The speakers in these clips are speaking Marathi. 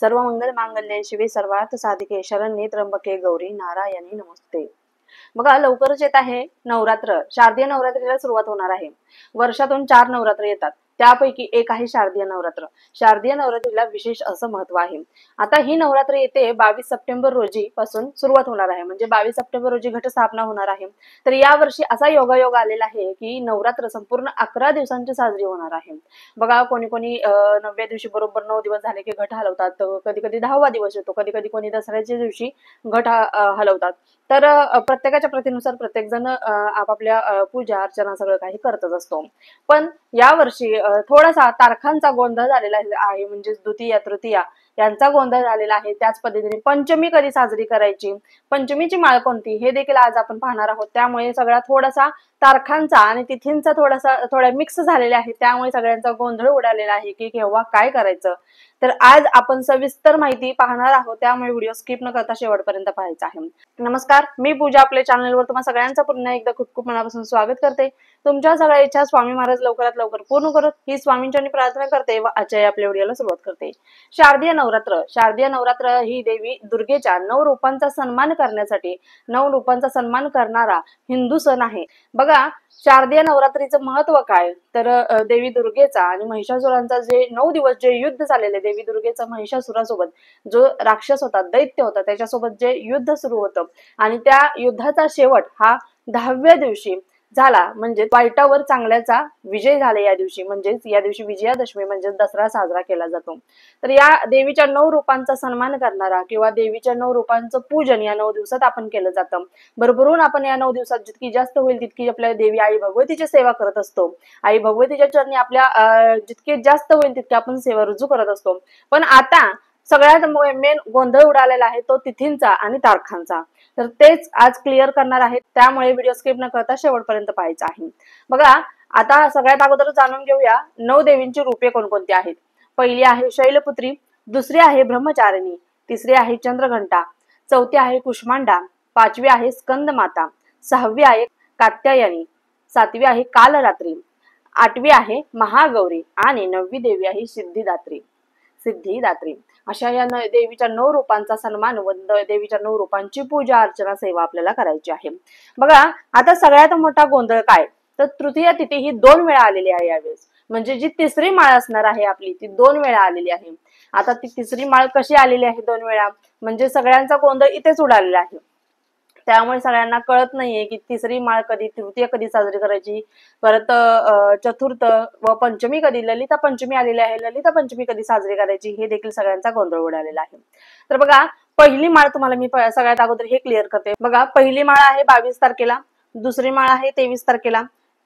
सर्व मंगल मांगल्ये शिवे सर्वार्थ साधिके शरण्ये त्र्यंबके गौरी नारायणी नमस्ते। बघा लवकरच येत आहे नवरात्र। शारदीय नवरात्रीला सुरुवात होणार आहे। वर्षातून 4 नवरात्र येतात, त्यापैकी एक आहे शारदीय नवरात्र। शारदीय नवरात्रीला विशेष असं महत्व आहे। आता ही नवरात्र येते 22 सप्टेंबर रोजी पासून सुरुवात होणार आहे, म्हणजे 22 सप्टेंबर रोजी घटस्थापना होणार आहे। तर या वर्षी असा योगायोग आलेला आहे की नवरात्र संपूर्ण 11 दिवसांची साजरी होणार आहे। बघा कोणी कोणी 9व्या दिवशी बरोबर 9 दिवस झाले की घट हलवतात, कधी कधी 10वा दिवस येतो, कधी कधी कोणी दसऱ्याच्या दिवशी घट हलवतात। तर प्रत्येकाच्या प्रथेनुसार प्रत्येक जण आपापल्या पूजा अर्चना सगळं काही करतच असतो। पण या वर्षी थोडासा तारखांचा गोंधळ झालेला आहे, म्हणजे द्वितीया तृतीया यांचा गोंधळ झालेला आहे। त्याच पद्धतीने पंचमी कधी साजरी करायची, पंचमीची माळ कोणती हे देखील आज आपण पाहणार आहोत। त्यामुळे सगळा थोडासा तारखांचा आणि तिथींचा थोडा मिक्स झालेला आहे, त्यामुळे सगळ्यांचा गोंधळ उडालेला आहे की केव्हा काय करायचं। तर आज आपण सविस्तर माहिती पाहणार आहोत, त्यामुळे व्हिडिओ स्किप न करता शेवटपर्यंत पाहायचा आहे। नमस्कार, मी पूजा आपल्या चॅनलवर तुम्हा सगळ्यांचं पुन्हा एकदा खूप खूप मनापासून स्वागत करते। तुमच्या सगळ्या इच्छा स्वामी महाराज लवकरात लवकर पूर्ण करत ही स्वामींची प्रार्थना करते व आजच्या आपल्या व्हिडिओला सुरुवात करते। शारदीय नवरात्र। शारदीय नवरात्र ही देवी दुर्गेच्या 9 रूपांचा सन्मान करण्यासाठी 9 रूपांचा सन्मान करणारा हिंदू सण आहे। बघा शारदीय नवरात्रीचं महत्व काय, तर देवी दुर्गेचा आणि महिषासुरांचा जे 9 दिवस जे युद्ध झालेले, देवी दुर्गेचा महिषासुरासोबत जो राक्षस होता, दैत्य होता, त्याच्यासोबत जे युद्ध सुरू होतं आणि त्या युद्धाचा शेवट हा 10व्या दिवशी झाला, म्हणजे वाईटावर चांगल्याचा विजय झाला या दिवशी, म्हणजे या दिवशी विजयादशमी म्हणजे दसरा साजरा केला जातो। तर या देवीच्या 9 रूपांचा सन्मान करणारा किंवा देवीच्या 9 रूपांचं पूजन या 9 दिवसात आपण केलं जातं। भरभरून आपण या 9 दिवसात जितकी जास्त होईल तितकी आपल्या देवी आई भगवतीची सेवा करत असतो। आई भगवतीच्या चरणी आपल्या जितके जास्त होईल तितकी आपण सेवा रुजू करत असतो। पण आता सगळ्यात मेन गोंधळ उडालेला आहे तो तिथींचा आणि तारखांचा। तर तेच आज क्लिअर करणार आहे, त्यामुळे व्हिडिओ स्किप न करता शेवटपर्यंत पाहायचा आहे। बघा आता सगळ्यात अगोदर जाणून घेऊया 9 देवींची रूपे कोणकोणती आहेत। पहिली आहे शैलपुत्री, दुसरी आहे ब्रह्मचारिणी, तिसरी आहे चंद्रघंटा, चौथी आहे कुष्मांडा, पाचवी आहे स्कंदमाता, सहावी आहे कात्यायनी, सातवी आहे कालरात्री, आठवी आहे महागौरी आणि 9वी देवी आहे सिद्धिदात्री। अशा या देवीच्या 9 रूपांचा सन्मान व देवीच्या 9 रूपांची पूजा अर्चना सेवा आपल्याला करायची आहे। बघा आता सगळ्यात मोठा गोंधळ काय, तर तृतीया तिथी ही 2 वेळा आलेली आहे यावेळेस, म्हणजे जी तिसरी माळ असणार आहे आपली ती 2 वेळा आलेली आहे। आता ती तिसरी माळ कशी आलेली आहे 2 वेळा, म्हणजे सगळ्यांचा गोंधळ इथेच उडालेला आहे। त्यामुळे सगळ्यांना कळत नाहीये की तिसरी माळ कधी, तृतीय कधी साजरी करायची, परत चतुर्थ व पंचमी कधी, ललिता पंचमी आलेली आहे, ललिता पंचमी कधी साजरी करायची, हे देखील सगळ्यांचा गोंधळ उडालेला आहे। तर बघा पहिली माळ तुम्हाला मी सगळ्यात अगोदर हे क्लिअर करते। बघा पहिली माळ आहे 22 तारखेला, दुसरी माळ आहे 23 तारखेला,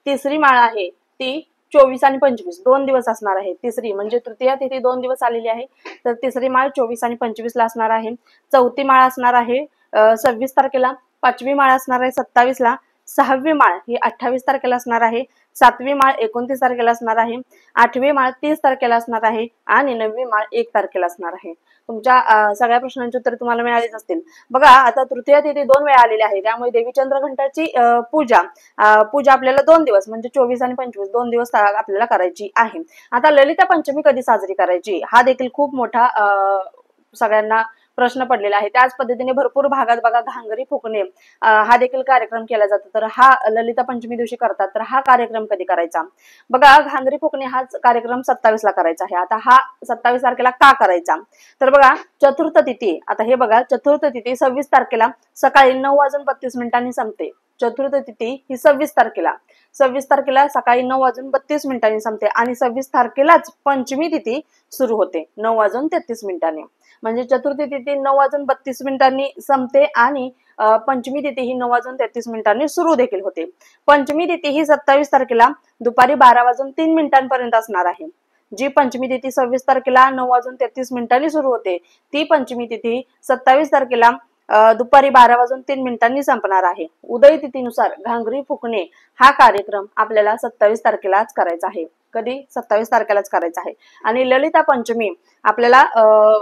तिसरी माळ आहे ती 24 आणि 25 2 दिवस असणार आहे। तिसरी म्हणजे तृतीया तिथी 2 दिवस आलेली आहे, तर तिसरी माळ 24 आणि 25 ला असणार आहे। चौथी माळ असणार आहे 26 तारखेला, पाचवी माळ असणार आहे 27 ला, सहावी माळ ही 28 तारखेला असणार आहे, सातवी माळ 29 तारखेला असणार आहे, आठवी माळ 30 तारखेला असणार आहे आणि 9वी माळ 1 तारखेला असणार आहे। तुमच्या सगळ्या प्रश्नांची उत्तर तुम्हाला मिळालीच असतील। बघा आता तृतीया तिथी 2 वेळा आलेली आहे, त्यामुळे देवी चंद्रघंटाची पूजा आपल्याला 2 दिवस म्हणजे 24 आणि 25 2 दिवस आपल्याला करायची आहे। आता ललिता पंचमी कधी साजरी करायची हा देखील खूप मोठा सगळ्यांना प्रश्न पडलेला आहे। त्याच पद्धतीने भरपूर भागात बघा घांगरी फुकणे हा देखील कार्यक्रम केला जातो, तर हा ललिता पंचमी दिवशी करतात। तर हा कार्यक्रम कधी करायचा, बघा घांगरी फुकणे हा कार्यक्रम 27 ला करायचा आहे। आता हा 27 तारखेला का करायचा, तर बघा चतुर्थ तिथी, आता हे बघा चतुर्थ तिथी 26 तारखेला सकाळी 9:32 संपते। चतुर्थ तिथी ही 26 तारखेला सकाळी 9:32 संपते आणि 26 तारखेलाच पंचमी तिथी सुरू होते 9:33, म्हणजे चतुर्थी तिथी 9:32 संपते आणि पंचमी तिथी ही 9:33 सुरू देखील होते। पंचमी तिथी ही 27 तारखेला दुपारी 12:03 पर्यंत असणार आहे। जी पंचमी तिथी 26 तारखेला 9:33 सुरू होते, ती पंचमी तिथी 27 तारखेला दुपारी 12:03 संपणार आहे। उदय तिथीनुसार घांगरी फुकणे हा कार्यक्रम आपल्याला 27 तारखेलाच करायचा आहे। कधी 27 तारखेलाच करायचा आहे। आणि ललिता पंचमी आपल्याला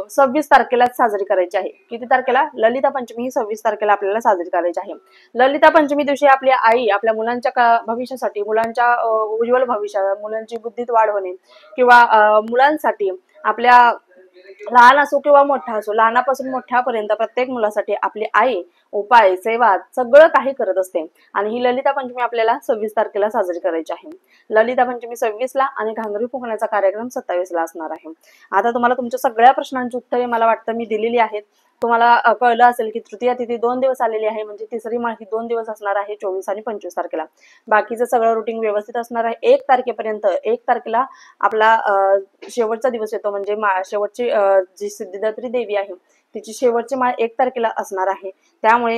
26 तारखेलाच साजरी करायची आहे। किती तारखेला, ललिता पंचमी ही 26 तारखेला आपल्याला साजरी करायची आहे। ललिता पंचमी दिवशी आपली आई आपल्या मुलांच्या भविष्यासाठी, मुलांच्या उज्ज्वल भविष्यात, मुलांची बुद्धीत वाढ होणे किंवा मुलांसाठी आपल्या लहान असो किंवा मोठा असो, लहानापासून मोठ्यापर्यंत प्रत्येक मुलासाठी आपली आई उपाय सेवा सगळं काही करत असते. आणि ही ललिता पंचमी आपल्याला 26 तारखेला साजरी करायची आहे. ललिता पंचमी 26 ला आणि घागरी फुंकण्याचा कार्यक्रम 27 ला असणार आहे. आता तुम्हाला तुमच्या सगळ्या प्रश्नांची उत्तरे मला वाटतं मी दिलेली आहेत. तुम्हाला कळलं असेल की तृतीया तिथी 2 दिवस आलेली आहे, म्हणजे तिसरी माळ ही 2 दिवस असणार आहे, 24 आणि 25 तारखेला. बाकीचं सगळं रुटीन व्यवस्थित असणार आहे. 1 तारखेपर्यंत, 1 तारखेला आपला शेवटचा दिवस येतो, म्हणजे शेवटची जी सिद्धिदात्री देवी आहे तिची शेवटची माळ 1 तारखेला असणार आहे. त्यामुळे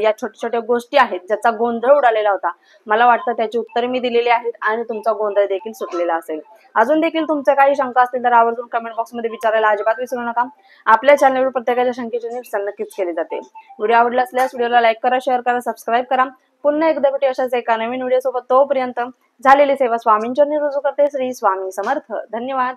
या छोट्या छोट्या गोष्टी आहेत ज्याचा गोंधळ उडालेला होता, मला वाटतं त्याची उत्तरे मी दिलेली आहेत आणि तुमचा गोंधळ देखील सुटलेला असेल. अजून देखील तुमच्या काही शंका असतील तर आवर्जून कमेंट बॉक्समध्ये विचारायला अजिबात विसरू नका. आपल्या चॅनलवर प्रत्येकाच्या शंकेची निरसन नक्कीच केली जाते. व्हिडिओ आवडला असल्यास व्हिडिओला लाईक करा, शेअर करा, सबस्क्राईब करा. पुन्हा एकदा भेटू अशाच एका नवीन व्हिडिओ सोबत. तोपर्यंत झालेली सेवा स्वामींचरणी रुजू करते. श्री स्वामी समर्थ. धन्यवाद.